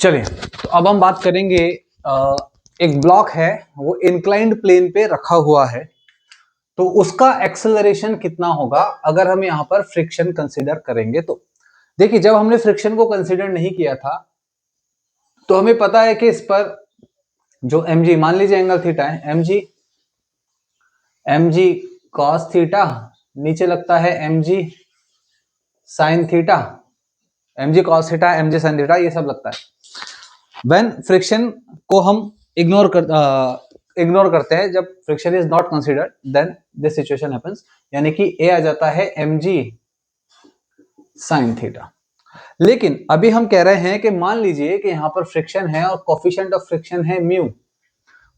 चलिए, तो अब हम बात करेंगे। एक ब्लॉक है, वो इंक्लाइंड प्लेन पे रखा हुआ है, तो उसका एक्सेलरेशन कितना होगा अगर हम यहां पर फ्रिक्शन कंसीडर करेंगे। तो देखिए, जब हमने फ्रिक्शन को कंसीडर नहीं किया था तो हमें पता है कि इस पर जो mg, मान लीजिए एंगल थीटा है, mg cos थीटा, नीचे लगता है mg sin theta, mg cos theta, mg sin theta, ये सब लगता है। व्हेन फ्रिक्शन को हम इग्नोर करते हैं, जब friction is not considered, then this situation happens, यानी कि ए आ जाता है mg sin थीटा। लेकिन अभी हम कह रहे हैं कि मान लीजिए कि यहां पर फ्रिक्शन है और कोफिशिएंट ऑफ फ्रिक्शन है mu,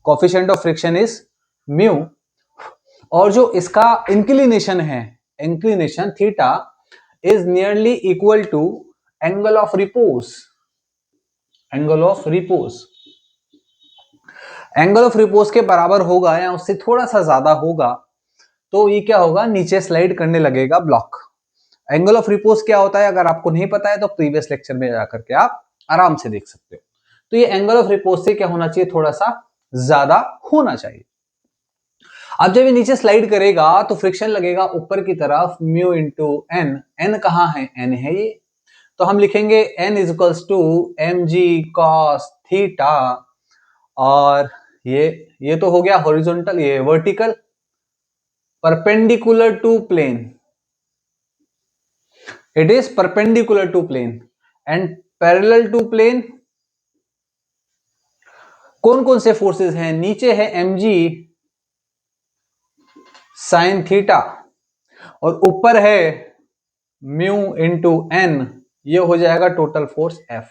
coefficient of friction is mu, और जो इसका इंक्लिनेशन है, inclination theta, is nearly equal to angle of repose, angle of repose, angle of repose के बराबर होगा या उससे थोड़ा सा ज्यादा होगा, तो ये क्या होगा, नीचे स्लाइड करने लगेगा ब्लॉक। एंगल ऑफ रिपोज क्या होता है अगर आपको नहीं पता है तो प्रीवियस लेक्चर में जाकर के आप आराम से देख सकते हो। तो ये एंगल ऑफ रिपोज से क्या होना चाहिए, थोड़ा सा ज्यादा होना चाहिए। अब जब ये नीचे स्लाइड करेगा तो फ्रिक्शन लगेगा ऊपर की तरफ, म्यू इंटू एन, एन कहां है, एन है ये, तो हम लिखेंगे N is equals to M G cos theta, और ये तो हो गया हॉरिजॉन्टल, ये vertical, perpendicular to plane, it is perpendicular to plane and parallel to plane। कौन कौन से फोर्सेस हैं, नीचे है mg sin थीटा और ऊपर है म्यू इंटू एन, ये हो जाएगा टोटल फोर्स F।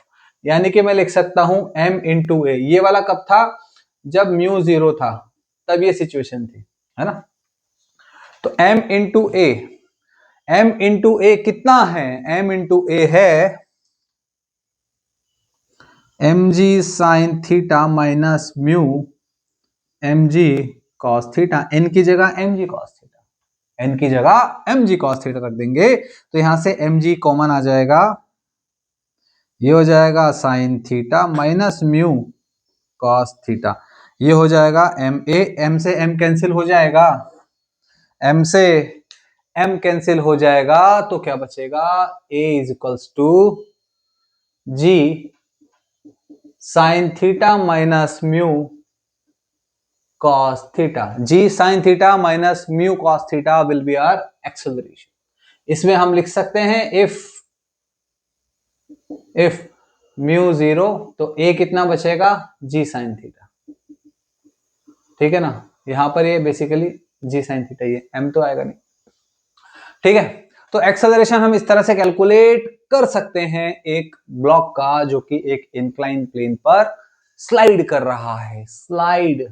यानी कि मैं लिख सकता हूं m इंटू ए, ये वाला कब था, जब म्यू 0 था, तब ये सिचुएशन थी, है ना। तो m इंटू ए, m इंटू ए कितना है, m इंटू ए है mg sin theta minus mu mg cos theta, n की जगह mg cos थीटा, n की जगह mg cos थीटा रख देंगे, तो यहां से mg कॉमन आ जाएगा, ये हो जाएगा sin theta minus mu cos theta, ये हो जाएगा m से m कैंसिल हो जाएगा, m से m कैंसिल हो जाएगा, तो क्या बचेगा, a is equals to g sin theta minus mu cos theta, g sin theta minus mu cos theta will be our acceleration. इसमें हम लिख सकते हैं इफ म्यू 0, तो a कितना बचेगा, g sin थीटा, ठीक है ना। यहां पर ये बेसिकली g sin थीटा, ये m तो आएगा नहीं, ठीक है। तो एक्सेलरेशन हम इस तरह से कैलकुलेट कर सकते हैं एक ब्लॉक का जो कि एक इंक्लाइन प्लेन पर स्लाइड कर रहा है, स्लाइड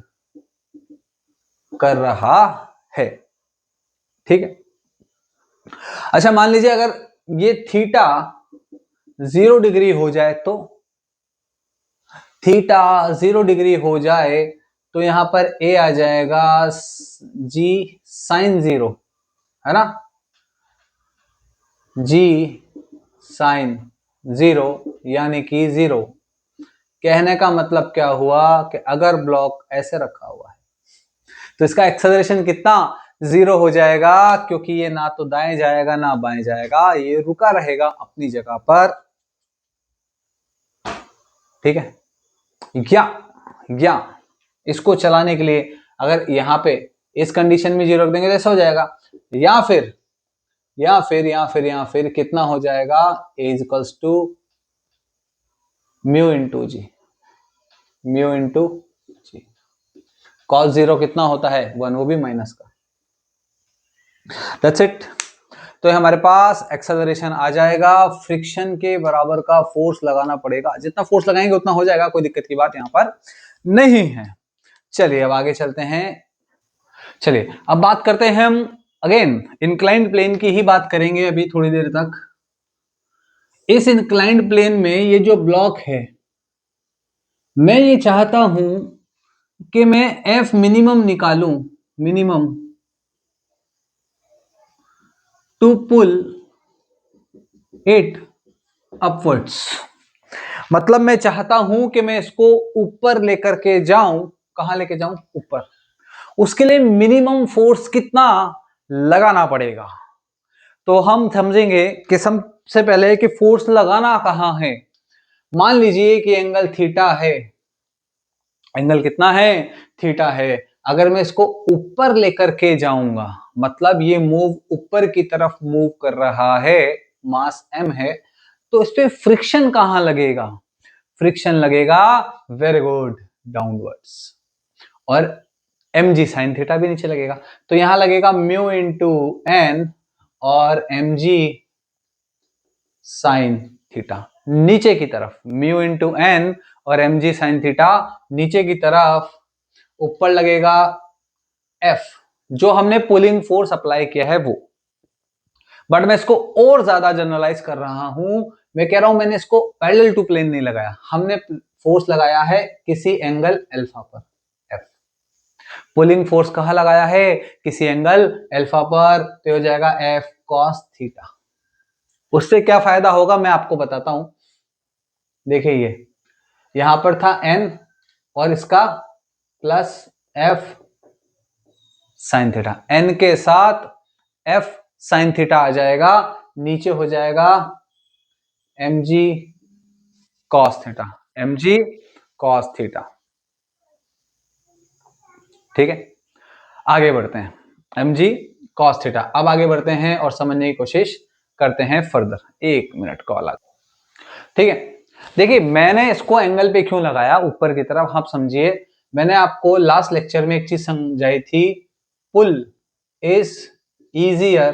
कर रहा है, ठीक है। अच्छा, मान लीजिए अगर ये थीटा 0 डिग्री हो जाए, तो थीटा 0 डिग्री हो जाए तो यहां पर ए आ जाएगा जी साइन 0, है ना, जी साइन 0, यानी कि 0। कहने का मतलब क्या हुआ कि अगर ब्लॉक ऐसे रखा हुआ है तो इसका एक्सेलरेशन कितना, 0 हो जाएगा, क्योंकि ये ना तो दाएं जाएगा ना बाएं जाएगा, ये रुका रहेगा अपनी जगह पर, ठीक है। या इसको चलाने के लिए अगर यहां पे इस कंडीशन में 0 रख देंगे तो ऐसा हो जाएगा, या फिर कितना हो जाएगा, a is equals to mu into G, mu into G, cos 0 कितना होता है 1, वो भी माइनस का, दैट्स इट। तो हमारे पास एक्सेलरेशन आ जाएगा, फ्रिक्शन के बराबर का फोर्स लगाना पड़ेगा, जितना फोर्स लगाएंगे उतना हो जाएगा, कोई दिक्कत की बात यहां पर नहीं है। चलिए अब आगे चलते हैं, चलिए अब बात करते हैं हम अगेन इंक्लाइंड प्लेन की ही बात करेंगे अभी थोड़ी देर तक। इस इंक्लाइंड प्लेन में ये जो ब्लॉक है, मैं ये चाहता हूं कि मैं एफ मिनिमम निकालूं, minimum to pull it upwards. मतलब मैं चाहता हूं कि मैं इसको ऊपर लेकर के जाऊं। कहां लेके जाऊं? ऊपर। उसके लिए मिनिमम फोर्स कितना लगाना पड़ेगा? तो हम समझेंगे कि सबसे पहले कि फोर्स लगाना कहां है। मान लीजिए कि एंगल थीटा है। एंगल कितना है? थीटा है। अगर मैं इसको ऊपर लेकर के जाऊंगा, मतलब ये मूव ऊपर की तरफ मूव कर रहा है, मास m है, तो इस पे फ्रिक्शन कहां लगेगा? फ्रिक्शन लगेगा, वेरी गुड, डाउनवर्ड्स। और mg साइन थीटा भी नीचे लगेगा, तो यहां लगेगा म्यू इंटू एन और mg साइन थीटा नीचे की तरफ, म्यू इंटू एन और mg साइन थीटा नीचे की तरफ। ऊपर लगेगा F, जो हमने पुलिंग फोर्स अप्लाई किया है वो। बट मैं इसको और ज्यादा जनरलाइज कर रहा हूं। मैं कह रहा हूं मैंने इसको पैरेलल टू प्लेन नहीं लगाया, हमने फोर्स लगाया है किसी एंगल अल्फा पर। F पुलिंग फोर्स कहां लगाया है? किसी एंगल अल्फा पर, तो हो जाएगा F cos थीटा। उससे क्या फायदा होगा मैं आपको बताता हूं। देखिए ये यहां पर था n और इसका plus F sign theta, n के साथ F साइन थीटा आ जाएगा, नीचे हो जाएगा mg cos theta, mg cos theta. ठीक है, आगे बढ़ते हैं, mg cos थीटा। अब आगे बढ़ते हैं और समझने की कोशिश करते हैं फर्दर। 1 मिनट कॉल आ। ठीक है, देखिए मैंने इसको एंगल पे क्यों लगाया ऊपर की तरफ, आप समझिए। मैंने आपको लास्ट लेक्चर में एक चीज समझाई थी, pull is easier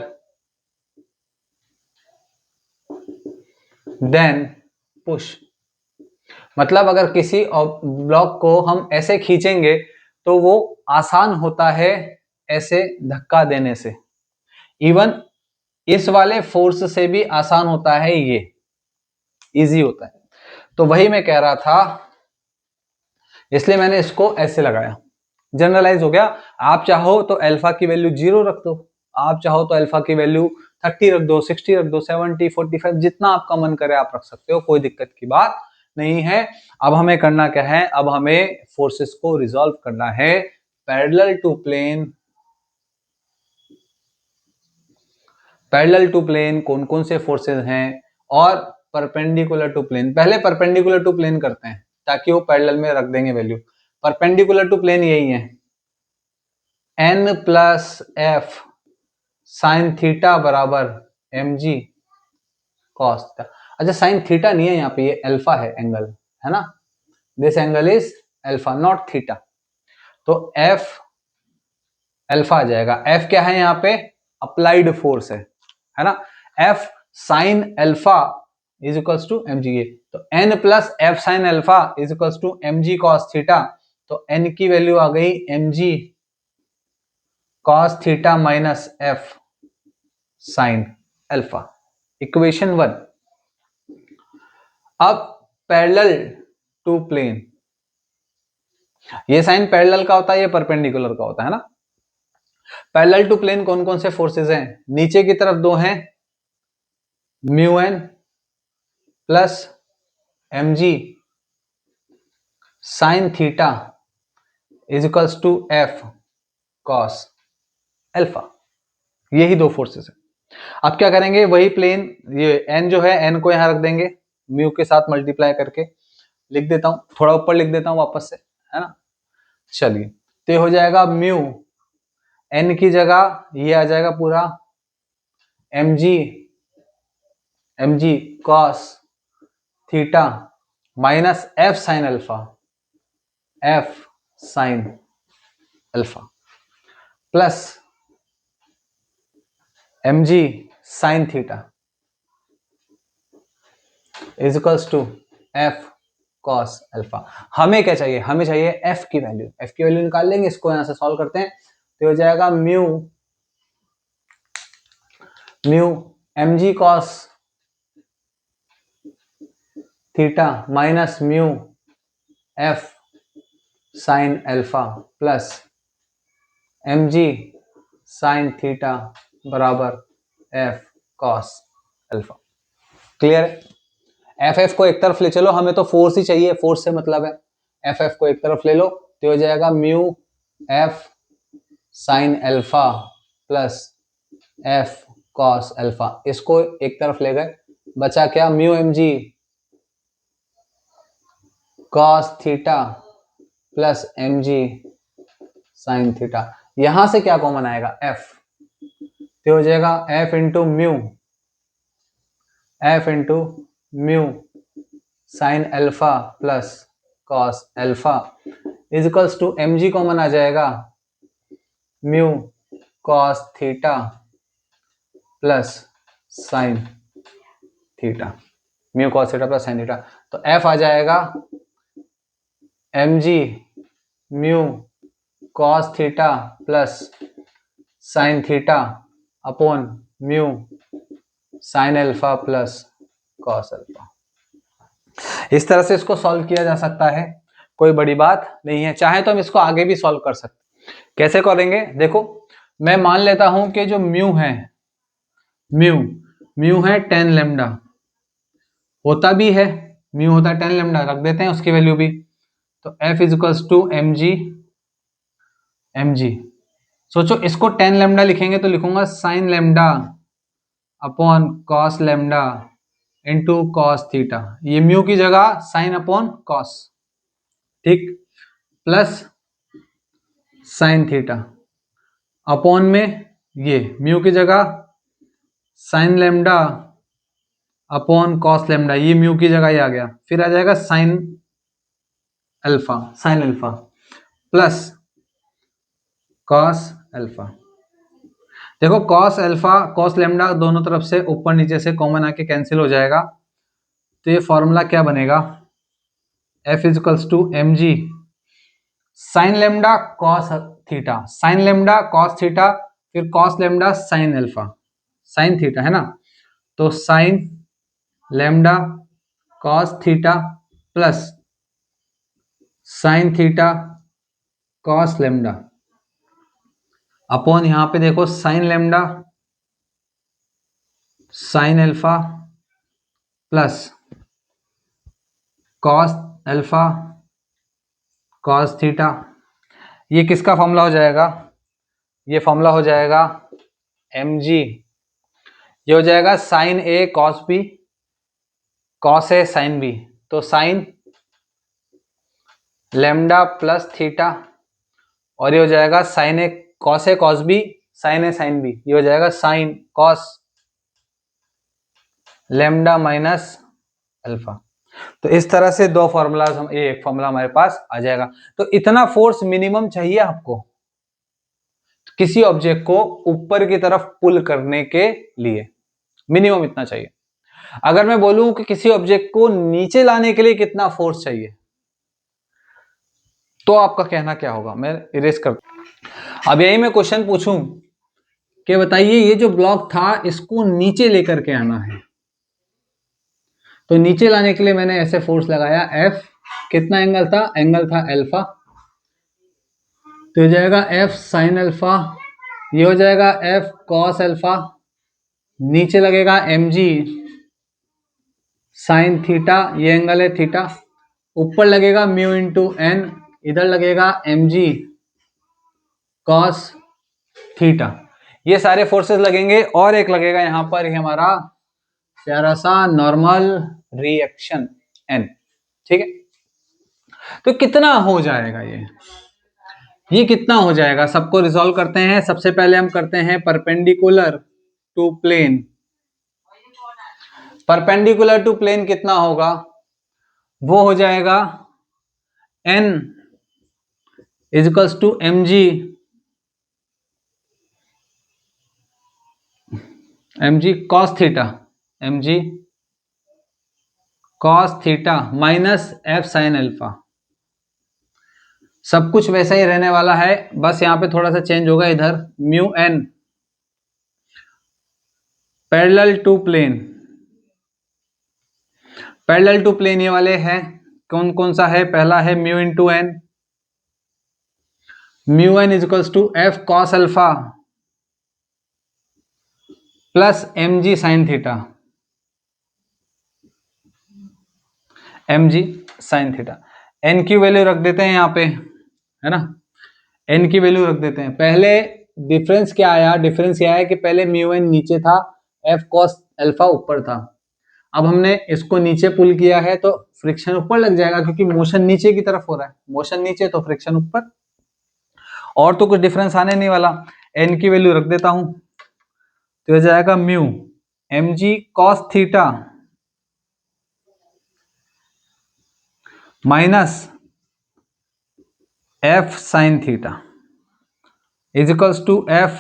than push. मतलब अगर किसी ब्लॉक को हम ऐसे खींचेंगे तो वो आसान होता है ऐसे धक्का देने से। इवन इस वाले फोर्स से भी आसान होता है, ये इजी होता है। तो वही मैं कह रहा था, इसलिए मैंने इसको ऐसे लगाया, जनरलाइज हो गया। आप चाहो तो अल्फा की वैल्यू 0 रख दो, आप चाहो तो अल्फा की वैल्यू 30 रख दो, 60 रख दो, 70, 45, जितना आपका मन करे आप रख सकते हो, कोई दिक्कत की बात नहीं है। अब हमें करना क्या है? अब हमें फोर्सेस को रिजॉल्व करना है parallel to plane. Parallel to plane कौन कौन से फोर्सेस हैं, और परपेंडिकुलर टू प्लेन। पहले परपेंडिकुलर टू प्लेन करते हैं ताकि वो पैरेलल में रख देंगे वैल्यू। परपेंडिकुलर टू प्लेन यही है, n plus F sine theta बराबर mg cos थीटा। अच्छा साइन थीटा नहीं है यहाँ पे, ये अल्फा है एंगल, है ना। This angle is alpha not theta, तो f अल्फा आ जाएगा। f क्या है यहाँ पे? अप्लाइड फोर्स है ना। f sine alpha is equals to mg, तो n plus F sine alpha is equals to mg cos theta. तो n की वैल्यू आ गई mg cos theta minus f sine alpha, equation 1। अब पैरेलल टू प्लेन, ये sine parallel का होता है, ये परपेंडिकुलर का होता है ना। पैरेलल टू प्लेन कौन कौन से फोर्सेस हैं? नीचे की तरफ दो हैं, mu N plus mg sine theta is equals to f cos alpha, यही दो फोर्सेस है। अब क्या करेंगे? वही प्लेन, ये n जो है n को यहां रख देंगे, म्यू के साथ मल्टीप्लाई करके लिख देता हूं, थोड़ा ऊपर लिख देता हूं वापस से, है ना। चलिए, तो ये हो जाएगा म्यू n की जगह ये आ जाएगा पूरा mg cos theta minus f sine alpha, f sine alpha plus mg sine theta is equals to f cos alpha. हमें क्या चाहिए? हमें चाहिए f की वैल्यू। f की वैल्यू निकाल लेंगे, इसको यहां से सॉल्व करते हैं, तो हो जाएगा mu mg cos theta minus mu f sine alpha plus mg sine theta बराबर f cos अल्फा। क्लियर है? एफ एफ को एक तरफ ले चलो, हमें तो फोर्स ही चाहिए, फोर्स से मतलब है। एफ एफ को एक तरफ ले लो तो हो जाएगा mu F sine alpha plus F cos alpha, इसको एक तरफ ले गए, बचा क्या, mu M G cos theta plus M G sine theta. यहां से क्या कॉमन आएगा, एफ, तो हो जाएगा F into mu sine alpha plus cos alpha equals to M G common आ जाएगा, mu cos theta plus sine theta, mu cos theta plus sine theta. तो एफ आ जाएगा M G mu cos theta plus sine theta upon mu sine alpha plus cos alpha. इस तरह से इसको solve किया जा सकता है, कोई बड़ी बात नहीं है। चाहे तो हम इसको आगे भी सॉल्व कर सकते हैं। कैसे करेंगे, देखो मैं मान लेता हूं कि जो म्यू है, म्यू है 10 लेमडा, होता भी है म्यू होता है 10 लेमडा, रख देते हैं उसकी वैल्यू भी। तो F is equals to M G. सोचो इसको 10 लेमडा लिखेंगे तो लिखूंगा sine lambda upon cos lambda into cos theta, ये म्यू की जगह साइन अपॉन कॉस, ठीक, प्लस साइन थीटा अपॉन में ये म्यू की जगह sine lambda upon cos lambda, ये म्यू की जगह ही आ गया, फिर आ जाएगा sine alpha plus cos alpha. देखो कॉस अल्फा कॉस लेमडा दोनों तरफ से ऊपर नीचे से कॉमन आके कैंसिल हो जाएगा, तो ये फॉर्मूला क्या बनेगा, F is equals to M G sine lambda cos theta, sine lambda cos theta फिर cos lambda sine alpha sine theta है ना, तो sine lambda cos theta plus sine theta cos lambda upon यहां पे देखो sine lambda sine alpha plus cos alpha cos theta. ये किसका formula हो जाएगा, ये फॉर्मूला हो जाएगा एम जी, ये हो जाएगा sign A cos B, cos A sine B, तो साइन लेमडा प्लस थीटा, और ये हो जाएगा साइन ए कॉस बी साइन ए साइन बी, ये हो जाएगा sine cos lambda minus alpha. तो इस तरह से दो फॉर्मूला, ये एक फॉर्मूला हमारे पास आ जाएगा। तो इतना फोर्स मिनिमम चाहिए आपको किसी ऑब्जेक्ट को ऊपर की तरफ पुल करने के लिए, मिनिमम इतना चाहिए। अगर मैं बोलूं कि किसी ऑब्जेक्ट को नीचे लाने के लिए कितना फोर्स चाहिए, तो आपका कहना क्या होगा, मैं इरेज कर, अब यही मैं क्वेश्चन पूछूं कि बताइए ये जो ब्लॉक था इसको नीचे लेकर के आना है, तो नीचे लाने के लिए मैंने ऐसे फोर्स लगाया एफ, कितना एंगल था अल्फा, तो हो जाएगा एफ साइन अल्फा, ये हो जाएगा एफ कॉस अल्फा, नीचे लगेगा एम जी साइन थीटा, ये एंगल है थीटा, ऊपर लगेगा म्यू इंटू एन, इधर लगेगा एम जी कॉस थीटा, ये सारे फोर्सेस लगेंगे, और एक लगेगा यहां पर ही हमारा प्यारा सा नॉर्मल रिएक्शन एन, ठीक है। तो कितना हो जाएगा ये कितना हो जाएगा, सबको रिजॉल्व करते हैं। सबसे पहले हम करते हैं perpendicular to plane, perpendicular to plane कितना होगा, वो हो जाएगा n equals to M G cos theta, M G cos theta minus F sine alpha, सब कुछ वैसा ही रहने वाला है, बस यहां पे थोड़ा सा चेंज होगा, इधर mu N parallel to plane, parallel to plane ये वाले हैं, कौन कौन सा है, पहला है mu into N, mu N equals to F cos alpha plus M G sine theta, mg sine theta. n की वैल्यू रख देते हैं यहाँ पे, है ना, n की वैल्यू रख देते हैं। पहले डिफरेंस क्या आया, डिफरेंस क्या है कि पहले म्यू एन नीचे था, f cos अल्फा ऊपर था। अब हमने इसको नीचे पुल किया है तो फ्रिक्शन ऊपर लग जाएगा, क्योंकि मोशन नीचे की तरफ हो रहा है, मोशन नीचे तो फ्रिक्शन ऊपर, और तो कुछ डिफरेंस आने नहीं वाला। n की वैल्यू रख देता हूं, तो हो जाएगा mu mg cos theta minus f sin theta is equals to f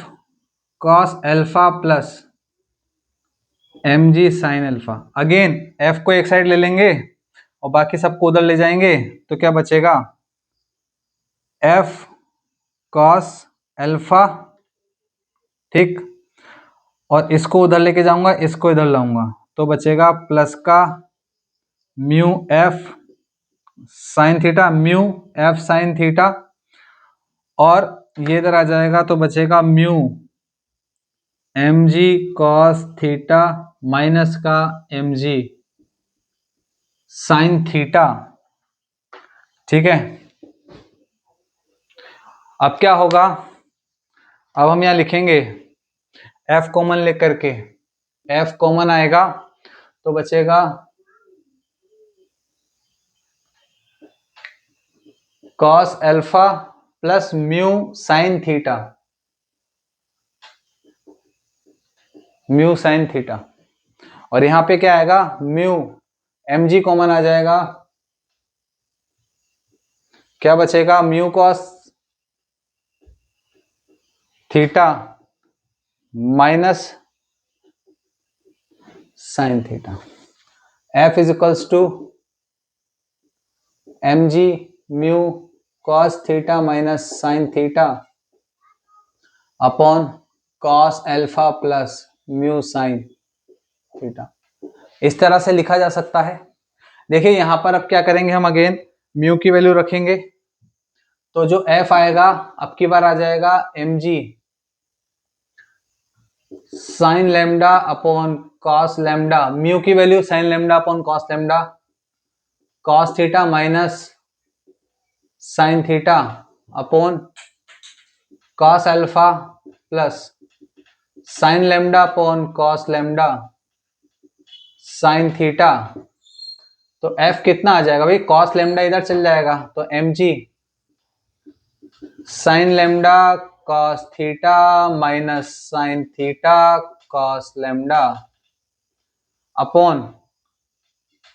cos alpha plus mg sin alpha. Again f को एक साइड ले लेंगे और बाकी सबको उधर ले जाएंगे, तो क्या बचेगा, f cos अल्फा, ठीक, और इसको उधर लेके जाऊंगा, इसको इधर लाऊंगा, तो बचेगा प्लस का mu f sign theta, mu f sine theta, और ये इधर आ जाएगा तो बचेगा mu mg cos theta minus का mg साइन थीटा, ठीक है। अब क्या होगा, अब हम यहां लिखेंगे f कॉमन लेकर के, f कॉमन आएगा तो बचेगा cos alpha plus mu sine theta, mu sine theta, और यहां पे क्या आएगा, म्यू mg कॉमन आ जाएगा, क्या बचेगा, mu cos theta minus sine theta. f is equals to mg mu cos theta minus sine theta upon cos alpha plus mu sine theta. इस तरह से लिखा जा सकता है। देखिए यहां पर अब क्या करेंगे, हम अगेन म्यू की वैल्यू रखेंगे, तो जो f आएगा अब की बार आ जाएगा mg sine lambda upon cos lambda, mu की value sine lambda upon cos lambda, cos theta minus sine theta upon cos alpha plus sine lambda upon cos lambda sine theta. तो f कितना आ जाएगा भाई, कॉस लैम्डा इधर चल जाएगा, तो mg sine lambda cos theta minus sine theta cos lambda upon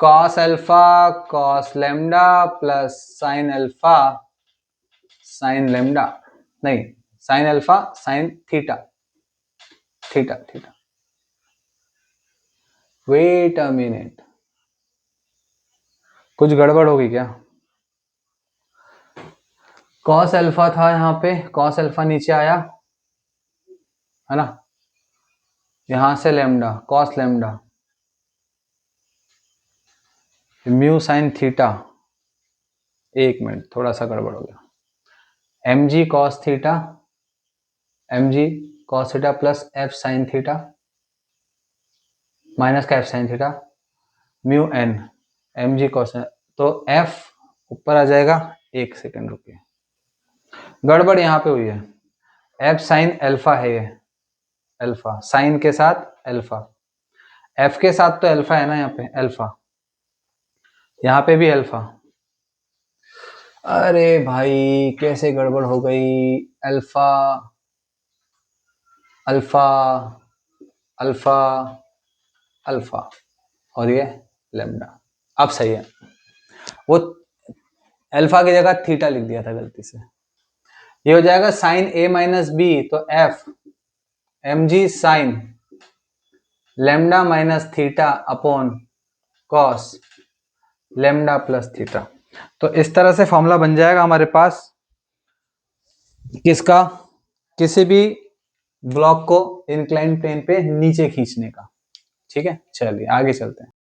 cos alpha cos lambda plus sine alpha sine lambda, नहीं sine alpha sine theta, theta theta. Wait a minute, कुछ गड़बड़ होगी क्या, cos alpha था यहां पे, cos alpha नीचे आया है ना, यहां से lambda cos lambda mu sine theta, एक मिनट थोड़ा सा गड़बड़ हो गया, mg cos theta, mg cos theta plus f sine theta minus का f sign theta mu n mg cos, तो f ऊपर आ जाएगा, एक सेकंड रुकिए, गड़बड़ यहां पे हुई है, f साइन अल्फा है ये, अल्फा साइन के साथ अल्फा, f के साथ तो अल्फा है ना यहाँ पे, अल्फा यहाँ पे भी अल्फा, अरे भाई कैसे गड़बड़ हो गई, अल्फा अल्फा अल्फा अल्फा और ये लैम्डा, अब सही है, वो अल्फा की जगह थीटा लिख दिया था गलती से, ये हो जाएगा साइन a माइनस बी, तो f mg sine lambda minus theta upon cos lambda plus theta. तो इस तरह से फॉर्मूला बन जाएगा हमारे पास किसका, किसी भी ब्लॉक को इंक्लाइन प्लेन पे नीचे खींचने का, ठीक है। चलिए आगे चलते हैं।